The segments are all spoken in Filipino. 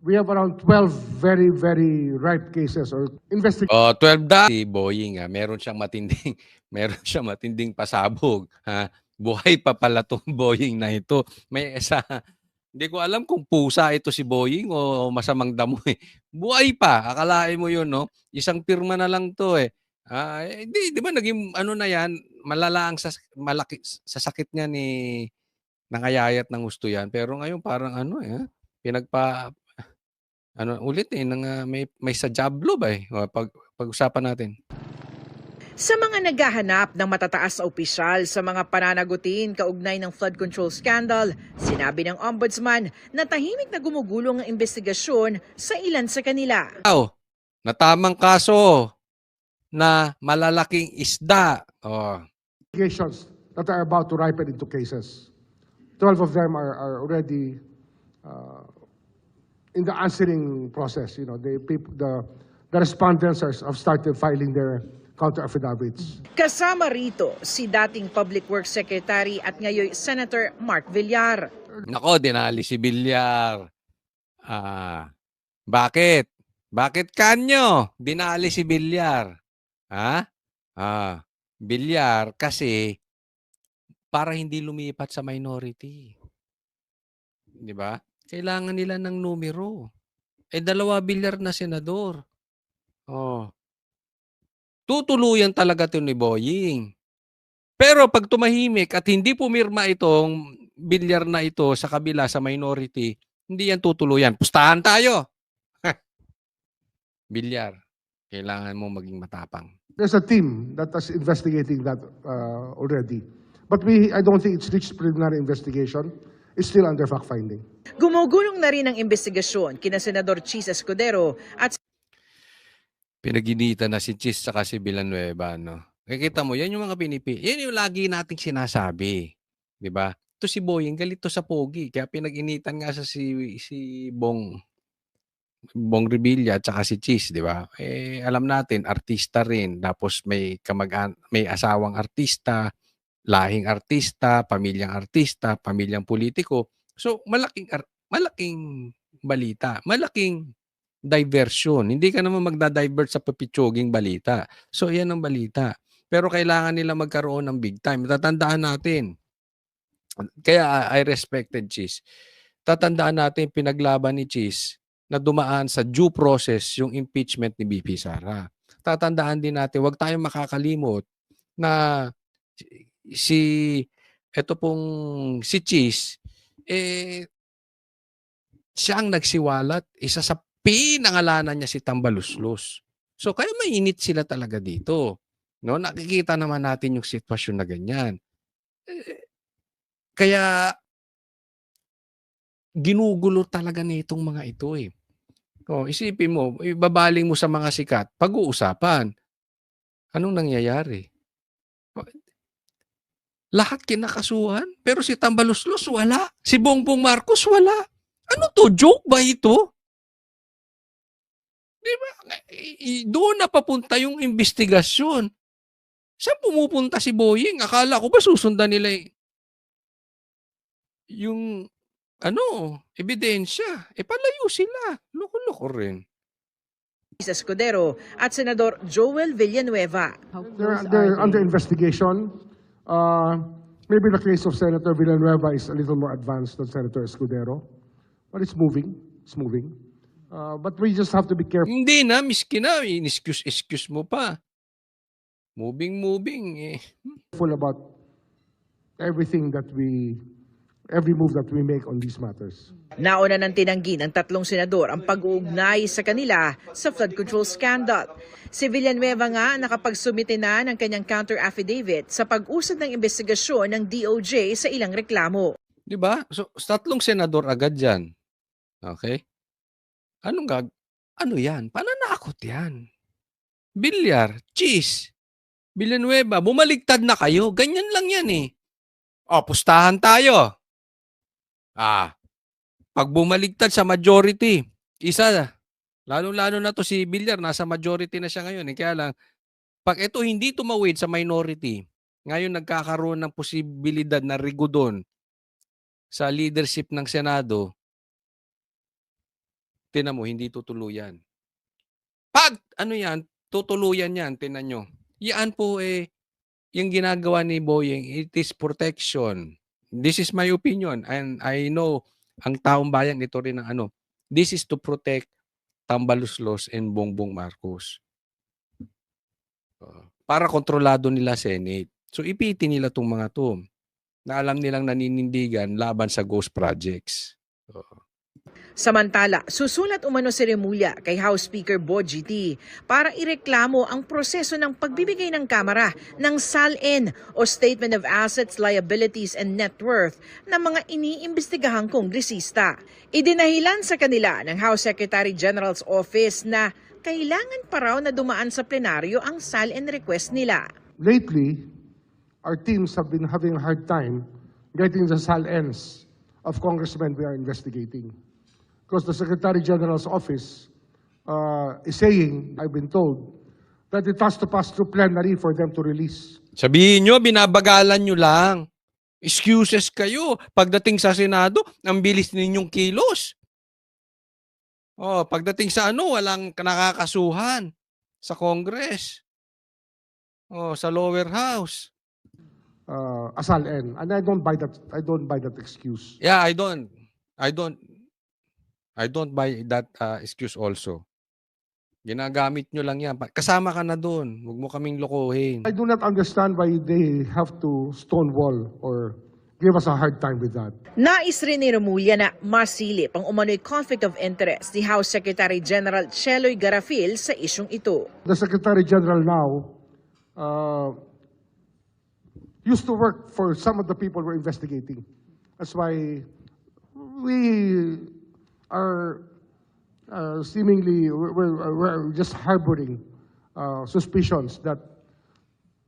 We have around 12 very, very ripe cases or investigations. Oh, 12 da si Boying, meron siyang matinding meron siyang matinding pasabog, ha. Buhay pa pala 'tong Boying na ito. May isa hindi ko alam kung pusa ito si Boying o masamang damo, eh. Buhay pa, akalain mo 'yun 'no, isang pirma na lang 'to, eh. Di ba naging ano na 'yan, malala ang malaki sa sakit niya ni nangayayat ng husto 'yan. Pero ngayon parang ano, pinagpa ano ulit, may sadyablo ba, eh. O pag-usapan natin. Sa mga naghahanap ng matataas na opisyal sa mga pananagutin kaugnay ng flood control scandal, sinabi ng ombudsman na tahimik na gumugulong ang investigasyon sa ilan sa kanila. Na tamang kaso na malalaking isda. Investigations that are about to ripen into cases. 12 of them are already in the answering process. You know, the respondents have started filing their counter affidavits. Kasama rito si dating Public Works Secretary at ngayon Senator Mark Villar. Nako, dinali si Villar. Bakit? Bakit kanyo dinali si Villar? Villar kasi para hindi lumipat sa minority. 'Di ba? Kailangan nila ng numero. 2 Villar na senador. Tutuluyan talaga 'to ni Boying. Pero pag tumahimik at hindi pumirma itong Villar na ito sa kabila sa minority, hindi yan tutuluyan. Pustahan tayo. Villar, kailangan mo maging matapang. There's a team that is investigating that already. But I don't think it's reached preliminary investigation. It's still under fact-finding. Gumugulong na rin ang investigasyon kina Senador Chis Escudero at Pinaginitan na si Chis saka si Villanueva, no? Nakikita mo, yan yung mga yan yung lagi nating sinasabi. Di ba? Ito si Boying, galit to sa pogi. Kaya pinag-initan nga sa si Bong Revilla at saka si Chis, di ba? Alam natin, artista rin. Tapos may asawang artista, lahing artista, pamilyang politiko. So, malaking balita. Malaking diversion. Hindi ka naman magda-divert sa papitsoging balita. So, yan ang balita. Pero kailangan nila magkaroon ng big time. Tatandaan natin. Kaya I respected Chis. Tatandaan natin pinaglaban ni Chis na dumaan sa due process yung impeachment ni BP Sara. Tatandaan din natin, huwag tayong makakalimot na si Chis, siya ang nagsiwalat. Isa sa pinangalanan niya si Tambaluslos. So kaya mainit sila talaga dito. No, nakikita naman natin yung sitwasyon na ganyan. Kaya ginugulo talaga nitong mga ito eh. Isipin mo, ibabaling mo sa mga sikat, pag-uusapan. Anong nangyayari? Lahat kinakasuhan, pero si Tambaluslos wala. Si Bongbong Marcos wala. Ano to? Joke ba ito? Diba? Doon na papunta yung investigasyon. Saan pumupunta si Boying? Akala ko ba susundan nila yung ebidensya? Palayo sila. Loko-loko rin. Escudero at Senador Joel Villanueva. They're under investigation. Maybe the case of Senator Villanueva is a little more advanced than Senator Escudero. But it's moving. It's moving. But we just have to be careful. Hindi na, miski na. Excuse mo pa. Moving eh. Careful about everything every move that we make on these matters. Nauna nang tinanggi ng tatlong senador ang pag-uugnay sa kanila sa flood control scandal. Si Villanueva nga nakapagsumite na ng kanyang counter affidavit sa pag-usad ng investigasyon ng DOJ sa ilang reklamo. Di ba? So, tatlong senador agad dyan. Okay? Ano yan? Pananakot yan. Villar, Chis, Villanueva, bumaligtad na kayo. Ganyan lang yan eh. Pustahan tayo. Pag bumaligtad sa majority, isa, lalo-lalo na to si Villar, nasa majority na siya ngayon. Kaya lang, pag ito hindi tumawid sa minority, ngayon nagkakaroon ng posibilidad na rigudon sa leadership ng Senado, Tingnan mo, hindi tutuluyan. Pag ano yan, tutuluyan yan, tingnan nyo. Yan po yung ginagawa ni Boyeng, it is protection. This is my opinion. And I know, ang taong bayan, ito rin ang ano. This is to protect Tambaluslos and Bongbong Marcos. Para kontrolado nila Senate. So ipitin nila itong mga to na alam nilang naninindigan laban sa ghost projects. Samantala, susulat umano si Remulla kay House Speaker Bo GT para ireklamo ang proseso ng pagbibigay ng Kamara ng SALN o Statement of Assets, Liabilities and Net Worth ng mga iniimbestigahang kongresista. Idinahilan sa kanila ng House Secretary General's Office na kailangan pa raw na dumaan sa plenaryo ang SALN request nila. Lately, our teams have been having a hard time getting the SALNs of congressmen we are investigating. Because the Secretary General's office is saying, I've been told, that it has to pass through plenary for them to release. Sabihin nyo, binabagalan nyo lang. Excuses kayo. Pagdating sa Senado, ang bilis ninyong kilos. Pagdating sa walang nakakasuhan sa Congress. Sa lower house. A SALN. And I don't buy that excuse. Yeah, I don't buy that excuse also. Ginagamit nyo lang yan. Kasama ka na doon. Huwag mo kaming lokohin. I do not understand why they have to stonewall or give us a hard time with that. Nais rin ni Remulla na masilip ang umano'y conflict of interest ni House Secretary General Cheloy Garafil sa isyong ito. The Secretary General now used to work for some of the people we're investigating. That's why we are seemingly, we're just harboring suspicions that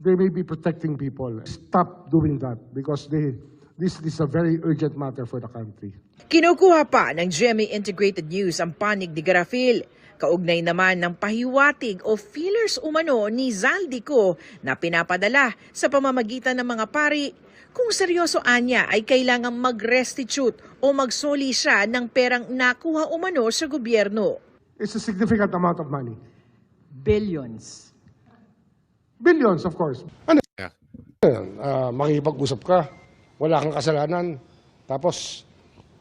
they may be protecting people. Stop doing that because this is a very urgent matter for the country. Kinukuha pa ng GMA Integrated News ang panig ni Garafil. Kaugnay naman ng pahiwatig o feelers umano ni Zaldico na pinapadala sa pamamagitan ng mga pari kung seryoso anya ay kailangang mag-restitute o magsoli siya ng perang nakuha umano sa gobyerno. It's a significant amount of money. Billions. Billions, of course. Yeah. Makikipag-usap ka, wala kang kasalanan, tapos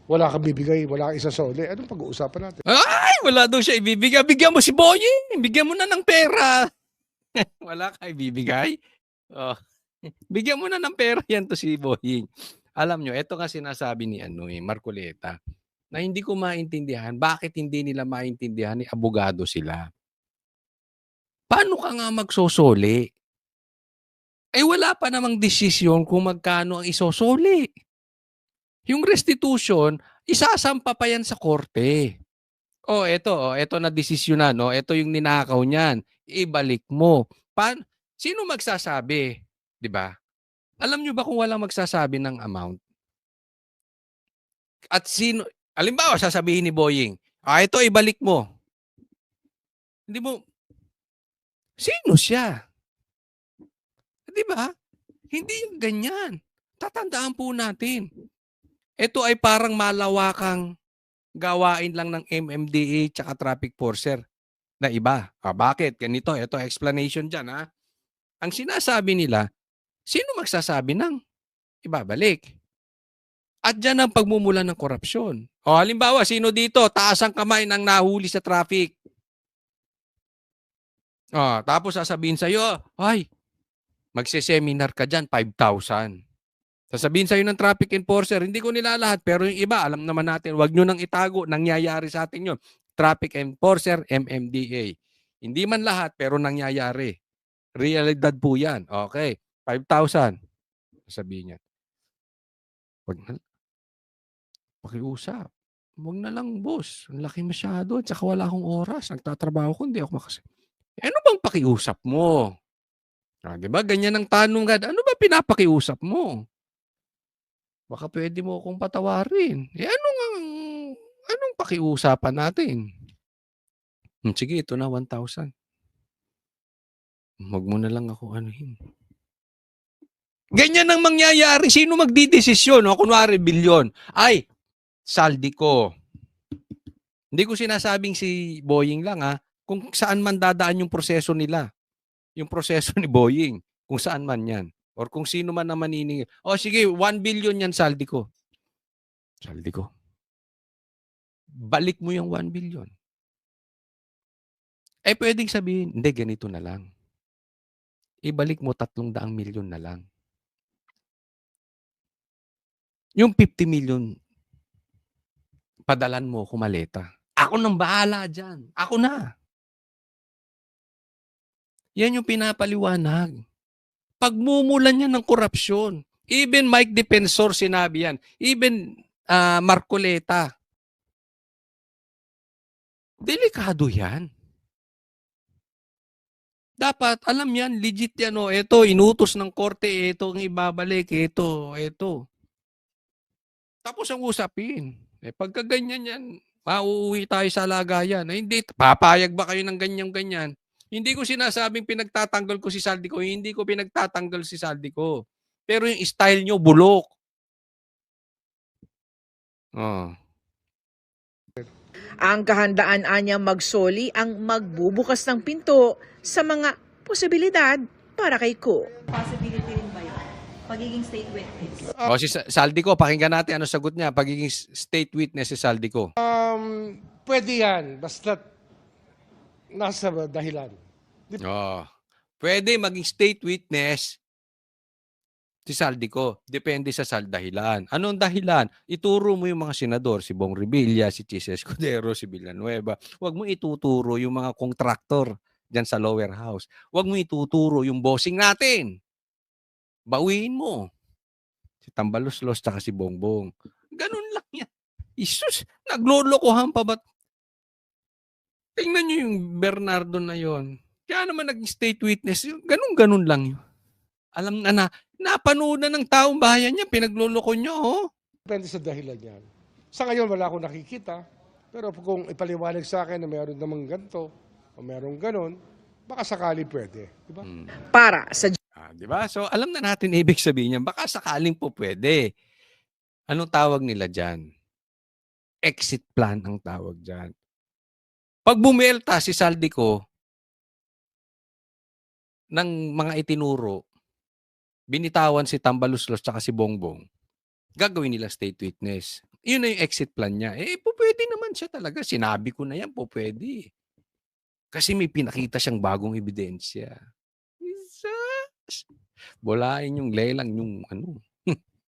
wala kang bibigay, wala kang isasoli. Anong pag-uusapan natin? Ay, wala daw siya ibibigay. Bigyan mo si Boyeng. Bigyan mo na ng pera. Wala ka ibibigay. Bigyan mo na ng pera yan to si Boyeng. Alam nyo, ito nga sinasabi ni Marcoleta na hindi ko maintindihan bakit hindi nila maintindihan ni abogado sila. Paano ka nga magsosoli? Wala pa namang desisyon kung magkano ang isosoli. Yung restitution, isasampa pa yan sa korte. Ito na desisyon na, no? Ito yung ninakaw niyan. Ibalik mo. Sino magsasabi? 'Di ba? Alam nyo ba kung walang magsasabi ng amount? At sino, halimbawa, sasabihin ni Boyeng, ito ibalik mo. Hindi mo, sino siya? 'Di ba? Hindi yung ganyan. Tatandaan po natin. Ito ay parang malawakang gawain lang ng MMDA tsaka traffic enforcer na iba. Bakit? Ganito, ito explanation dyan. Ang sinasabi nila, sino magsasabi ng ibabalik? At dyan ang pagmumula ng korupsyon. Halimbawa, sino dito? Taas ang kamay ng nahuli sa traffic. Tapos sasabihin sa'yo, magse-seminar ka dyan, 5,000. Sasabihin sa'yo ng traffic enforcer, hindi ko nila lahat, pero yung iba, alam naman natin, wag nyo nang itago, nangyayari sa atin yun. Traffic enforcer, MMDA. Hindi man lahat, pero nangyayari. Realidad po yan. Okay, 5,000. Sasabihin niya, wag na, pakiusap. Wag na lang, boss. Ang laki masyado, at saka wala akong oras. Nagtatrabaho ko, hindi ako makasi. Ano bang pakiusap mo? Diba? Ganyan ang tanong. Ano ba pinapakiusap mo? Baka pwede mo akong patawarin. Anong pakiusapan natin? Sige, ito na 1,000. Huwag mo na lang ako anuhin. Ganyan ang mangyayari. Sino magdidesisyon? Kunwari, bilyon. Saldi ko. Hindi ko sinasabing si Boying lang kung saan man dadaan yung proseso nila, yung proseso ni Boying, kung saan man 'yan or kung sino man ang maniningil. O sige, 1 billion 'yan saldi ko. Saldi ko. Balik mo yung 1 billion. Puwedeng sabihin, hindi ganito na lang. Ibalik mo 300 milyon na lang. Yung 50 million, padalan mo ko maleta. Ako nang bahala diyan. Ako na. Yan yung pinapaliwanag. Pagmumulan yan ng korupsyon. Even Mike Defensor sinabi yan. Even Marcoleta. Delikado yan. Dapat, alam yan, legit yan. Ito, inutos ng korte, ito ang ibabalik, ito. Tapos ang usapin. Pagka ganyan yan, mauuwi tayo sa lagayan. Hindi, papayag ba kayo ng ganyan-ganyan? Hindi ko sinasabing pinagtatanggol ko si Saldico. Hindi ko pinagtatanggol si Saldico. Pero yung style nyo, bulok. Oh. Ang kahandaan anya magsoli ang magbubukas ng pinto sa mga posibilidad para kay Ko. Possibility rin ba yun? Pagiging state witness? Si Saldico, pakinggan natin ano sagot niya. Pagiging state witness si Saldico. Pwede yan, basta nasa dahilan. Pwede maging state witness si Saldico. Depende sa dahilan. Anong dahilan? Ituro mo yung mga senador, si Bong Revilla, si Chis Escudero, si Villanueva. Huwag mo ituturo yung mga kontraktor dyan sa lower house. Huwag mo ituturo yung bossing natin. Bawiin mo. Si Tambaluslos tsaka si Bongbong. Ganun lang yan. Isus, naglolokohan pa ba? Tingnan nyo yung Bernardo na yon. Kaya naman naging state witness. Ganun lang yun. Alam na napanood na ng taong bayan niya, pinagloloko nyo. Depende sa dahilan yan. Sa ngayon, wala akong nakikita. Pero kung ipaliwanag sa akin na mayroon namang ganito, o mayroong ganon, baka sakali pwede. Diba? Para sa Diba? So, alam na natin ibig sabihin niya, baka sakaling po pwede. Anong tawag nila dyan? Exit plan ang tawag dyan. Pag bumelta si Saldico ng mga itinuro, binitawan si Tambaluslos tsaka si Bongbong, gagawin nila state witness. Yun na yung exit plan niya. Pwede naman siya talaga. Sinabi ko na yan, pwede. Kasi may pinakita siyang bagong ebidensya. Bolain yung lelang yung